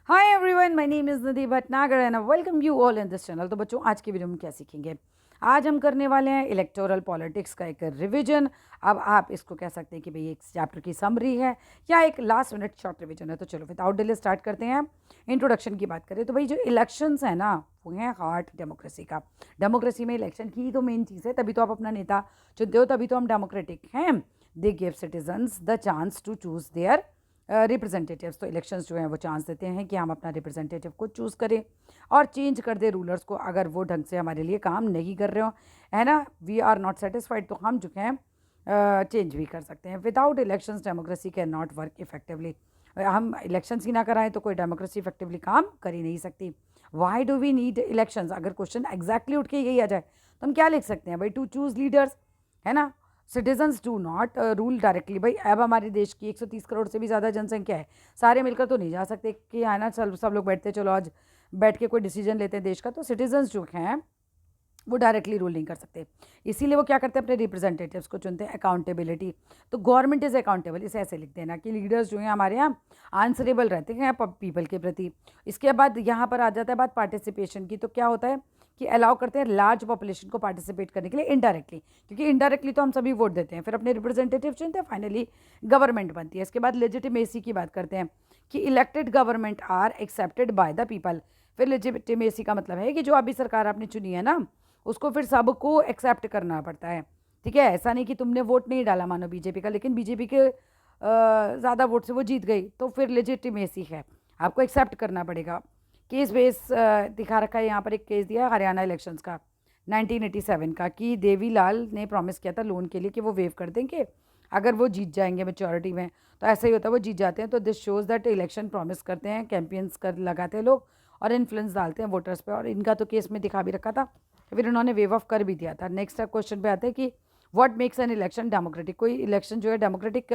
Hi everyone, my name is Nidhi Bhatnagar and welcome you all in this channel. तो बच्चों, आज की video में क्या सीखेंगे? आज हम करने वाले हैं इलेक्टोरल पॉलिटिक्स का एक रिवीजन। अब आप इसको कह सकते हैं कि भाई एक चैप्टर की समरी है या एक लास्ट मिनट शॉर्ट रिवीजन है। तो चलो विदाउट डिले स्टार्ट करते हैं। इंट्रोडक्शन की बात करें तो भाई जो इलेक्शंस है ना, वो है हार्ट डेमोक्रेसी का। डेमोक्रेसी में इलेक्शन ही तो मेन चीज़ है, तभी तो आप अपना नेता चुनते हो, तभी तो हम डेमोक्रेटिक हैं। They give citizens the chance to choose their representatives. तो इलेक्शंस जो हैं वो चांस देते हैं कि हम अपना रिप्रेजेंटेटिव को चूज़ करें और चेंज कर दें रूलर्स को, अगर वो ढंग से हमारे लिए काम नहीं कर रहे हो, है ना। वी आर नॉट सेटिस्फाइड, तो हम जो हैं चेंज भी कर सकते हैं। Without elections democracy can not work effectively. हम इलेक्शंस ही ना कराएं तो कोई डेमोक्रेसी इफेक्टिवली काम कर ही नहीं सकती। Why do we need elections? अगर क्वेश्चन एग्जैक्टली उठ के यही आ जाए तो हम क्या लिख सकते हैं भाई? टू चूज़ लीडर्स, है ना। Citizens do not rule directly. भाई अब हमारे देश की 130 करोड़ से भी ज़्यादा जनसंख्या है, सारे मिलकर तो नहीं जा सकते कि है ना सब लोग बैठते चलो आज बैठ के कोई डिसीजन लेते हैं देश का। तो सिटीजन्स जो हैं वो डायरेक्टली रूल नहीं कर सकते, इसीलिए वो क्या करते हैं, अपने रिप्रेजेंटेटिव्स को चुनते हैं। अकाउंटेबिलिटी, तो गवर्नमेंट इज़ अकाउंटेबल, इसे ऐसे लिख देना कि लीडर्स जो हैं हमारे यहाँ आंसरेबल रहते हैं पीपल के प्रति। इसके बाद यहाँ पर आ जाता है बात पार्टिसिपेशन की। तो क्या होता है कि अलाउ करते हैं लार्ज पॉपुलेशन को पार्टिसिपेट करने के लिए इनडायरेक्टली, क्योंकि इनडायरेक्टली तो हम सभी वोट देते हैं, फिर अपने रिप्रेजेंटेटिव चुनते हैं, फाइनली गवर्नमेंट बनती है। इसके बाद लेजिटिमेसी की बात करते हैं कि elected government are accepted by the people. फिर लेजिटिमेसी का मतलब है कि जो अभी सरकार आपने चुनी है ना, उसको फिर सबको एक्सेप्ट करना पड़ता है। ठीक है, ऐसा नहीं कि तुमने वोट नहीं डाला मानो बीजेपी का, लेकिन बीजेपी के ज़्यादा वोट से वो जीत गई, तो फिर लेजिटिमेसी है, आपको एक्सेप्ट करना पड़ेगा। केस बेस दिखा रखा है यहाँ पर, एक केस दिया है हरियाणा इलेक्शंस का 1987 का, कि देवीलाल ने प्रॉमिस किया था लोन के लिए कि वो वेव कर देंगे अगर वो जीत जाएंगे मेचोरिटी में। तो ऐसा ही होता है, वो जीत जाते हैं। तो this shows that election promise करते हैं, कैंपेन्स कर लगाते हैं लोग और इन्फ्लुएंस डालते हैं वोटर्स पे, और इनका तो केस में दिखा भी रखा था, फिर उन्होंने वेव ऑफ कर भी दिया था। नेक्स्ट क्वेश्चन पे आते हैं कि what makes an election democratic? कोई इलेक्शन जो है डेमोक्रेटिक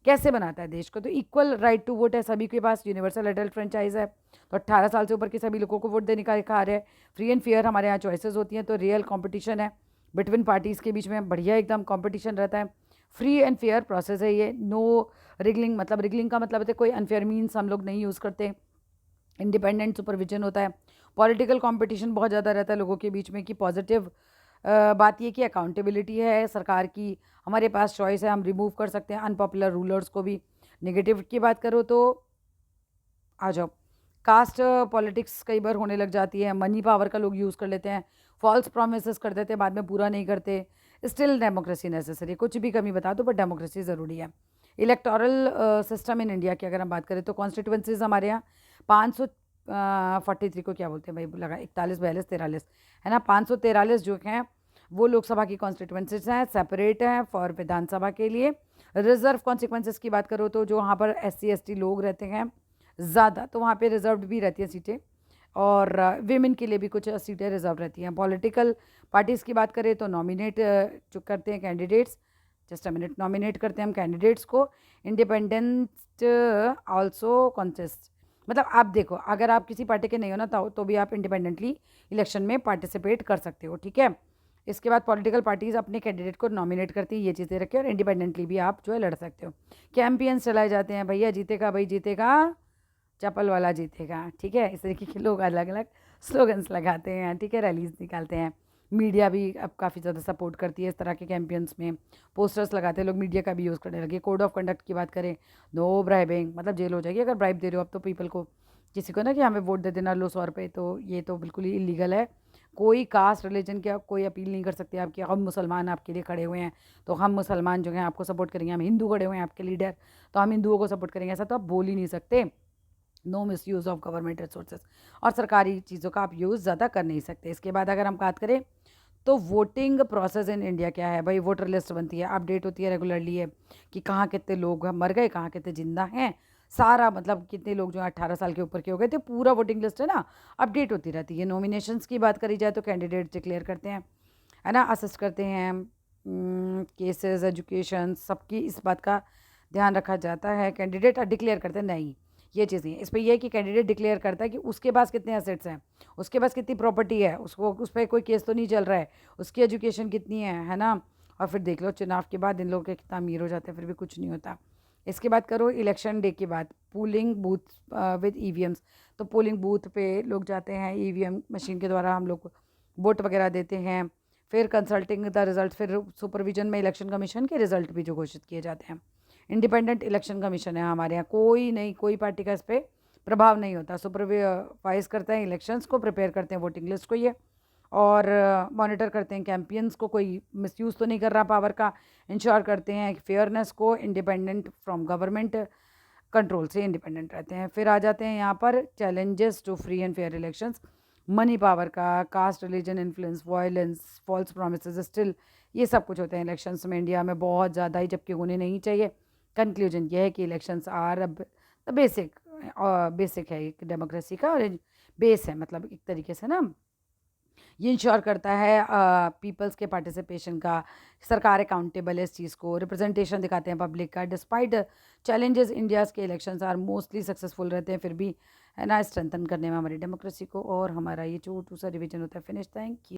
कैसे बनाता है देश को? तो इक्वल राइट टू वोट है सभी के पास, यूनिवर्सल एडल्ट फ्रेंचाइज है, तो 18 साल से ऊपर के सभी लोगों को वोट देने का अधिकार है। फ्री एंड फेयर हमारे यहाँ चॉइसेस होती हैं, तो रियल कॉम्पिटिशन है बिटवीन पार्टीज़ के बीच में, बढ़िया एकदम कॉम्पिटिशन रहता है। फ्री एंड फेयर प्रोसेस है ये। नो रिगलिंग, मतलब रिगलिंग का मतलब है कोई अनफेयर मीन्स हम लोग नहीं यूज़ करते। इंडिपेंडेंट सुपरविजन होता है। पॉलिटिकल कंपटीशन बहुत ज़्यादा रहता है लोगों के बीच में। कि पॉजिटिव बात ये कि अकाउंटेबिलिटी है सरकार की, हमारे पास चॉइस है, हम रिमूव कर सकते हैं अनपॉपुलर रूलर्स को भी। नेगेटिव की बात करो तो आ जाओ, कास्ट पॉलिटिक्स कई बार होने लग जाती है, मनी पावर का लोग यूज़ कर लेते हैं, फॉल्स प्रोमिस कर देते हैं, बाद में पूरा नहीं करते। स्टिल डेमोक्रेसी नेसेसरी, कुछ भी कमी बता दो पर डेमोक्रेसी ज़रूरी है। इलेक्टोरल सिस्टम इन इंडिया की अगर हम बात करें तो कॉन्स्टिट्यूंसीज हमारे यहाँ 543 को क्या बोलते हैं भाई, लगा 41 42 43, है ना। 543 जो हैं वो लोकसभा की कॉन्स्टिट्यूंसीज हैं, सेपरेट हैं फॉर विधानसभा के लिए। रिजर्व कॉन्सिक्वेंसेस की बात करो तो जो वहाँ पर SC ST लोग रहते हैं ज़्यादा, तो वहाँ पे रिजर्व भी रहती हैं सीटें, और वीमेन के लिए भी कुछ सीटें रिजर्व रहती हैं। पॉलिटिकल पार्टीज़ की बात करें तो नॉमिनेट जो करते हैं candidates, just a minute, nominate करते हैं हम कैंडिडेट्स को। इंडिपेंडेंट आल्सो कॉन्टेस्ट, मतलब आप देखो अगर आप किसी पार्टी के नहीं हो ना तो भी आप इंडिपेंडेंटली इलेक्शन में पार्टिसिपेट कर सकते हो। ठीक है, इसके बाद पॉलिटिकल पार्टीज़ अपने कैंडिडेट को नॉमिनेट करती हैं, ये चीज़ें रखें, और इंडिपेंडेंटली भी आप जो है लड़ सकते हो। कैंपेन्स चलाए जाते हैं, भैया जीतेगा भाई जीतेगा, चप्पल वाला जीतेगा। ठीक है, इस तरीके के लोग अलग अलग स्लोगन्स लगाते हैं। ठीक है, रैलीज निकालते हैं। मीडिया भी अब काफ़ी ज़्यादा सपोर्ट करती है इस तरह के कैंपेन्स में, पोस्टर्स लगाते हैं लोग, मीडिया का भी यूज़ करने लगे। कोड ऑफ कंडक्ट की बात करें, नो ब्राइबिंग, मतलब जेल हो जाएगी अगर ब्राइब दे रहे हो अब तो पीपल को, किसी को ना कि हमें वोट दे देना लो 100 रुपये, तो ये तो बिल्कुल ही इलीगल है। कोई कास्ट रिलीजन की कोई अपील नहीं कर सकते आपकी। हम मुसलमान आपके लिए खड़े हुए हैं तो हम मुसलमान जो हैं आपको सपोर्ट करेंगे, हम हिंदू खड़े हुए हैं आपके लीडर तो हम हिंदुओं को सपोर्ट करेंगे, ऐसा तो आप बोल ही नहीं सकते। No misuse of government resources, और सरकारी चीज़ों का आप यूज़ ज़्यादा कर नहीं सकते। इसके बाद अगर हम बात करें तो वोटिंग प्रोसेस इन इंडिया क्या है भाई? वोटर लिस्ट बनती है, अपडेट होती है रेगुलरली है कि कहाँ कितने लोग मर गए, कहाँ कितने जिंदा हैं, सारा मतलब कितने लोग जो हैं 18 साल के ऊपर के हो गए थे, पूरा वोटिंग लिस्ट है ना, अपडेट होती रहती है। नॉमिनेशंस की बात करी जाए तो कैंडिडेट डिक्लेयर करते हैं, है ना, असिस्ट करते हैं। केसेस, एजुकेशन, सबकी इस बात का ध्यान रखा जाता है। कैंडिडेट डिक्लेयर करते हैं नहीं, ये चीज़ नहीं है। इस पर यह है कि कैंडिडेट डिक्लेयर करता है कि उसके पास कितने एसेट्स हैं, उसके पास कितनी प्रॉपर्टी है, उसको उस पर कोई केस तो नहीं चल रहा है, उसकी एजुकेशन कितनी है ना। और फिर देख लो चुनाव के बाद इन लोगों के कितना अमीर हो जाते हैं, फिर भी कुछ नहीं होता। इसके बाद करो इलेक्शन डे की बात, पोलिंग बूथ विद ईवीएम्स। तो पोलिंग बूथ पे लोग जाते हैं, ईवीएम मशीन के द्वारा हम लोग वोट वगैरह देते हैं। फिर कंसल्टिंग द रिजल्ट, फिर सुपरविजन में इलेक्शन कमीशन के रिजल्ट भी जो घोषित किए जाते हैं। इंडिपेंडेंट इलेक्शन कमीशन है हमारे यहाँ, कोई नहीं, कोई पार्टी का इस पर प्रभाव नहीं होता। सुपरवाइज करते हैं इलेक्शंस को, प्रिपेयर करते हैं वोटिंग लिस्ट को ये, और मॉनिटर करते हैं कैंपियंस को, कोई मिसयूज़ तो नहीं कर रहा पावर का, इंश्योर करते हैं फेयरनेस को, इंडिपेंडेंट फ्रॉम गवर्नमेंट कंट्रोल से इंडिपेंडेंट रहते हैं। फिर आ जाते हैं यहाँ पर challenges to free and fair elections, money power का, caste religion influence, violence, false promises, still ये सब कुछ होते हैं इलेक्शंस में इंडिया में बहुत ज़्यादा ही, जबकि होने नहीं चाहिए। कंक्लूजन ये है कि इलेक्शंस आर अब द बेसिक है एक डेमोक्रेसी का, और बेस है, मतलब एक तरीके से ना ये इंश्योर करता है पीपल्स के पार्टिसिपेशन का। सरकार अकाउंटेबल है इस चीज़ को, रिप्रेजेंटेशन दिखाते हैं पब्लिक का। डिस्पाइट चैलेंजेस इंडियाज़ के इलेक्शंस आर मोस्टली सक्सेसफुल रहते हैं, फिर भी है ना स्ट्रेंथन करने में हमारी डेमोक्रेसी को, और हमारा ये छोटू सा रिवीजन होता है फिनिश। Thank you.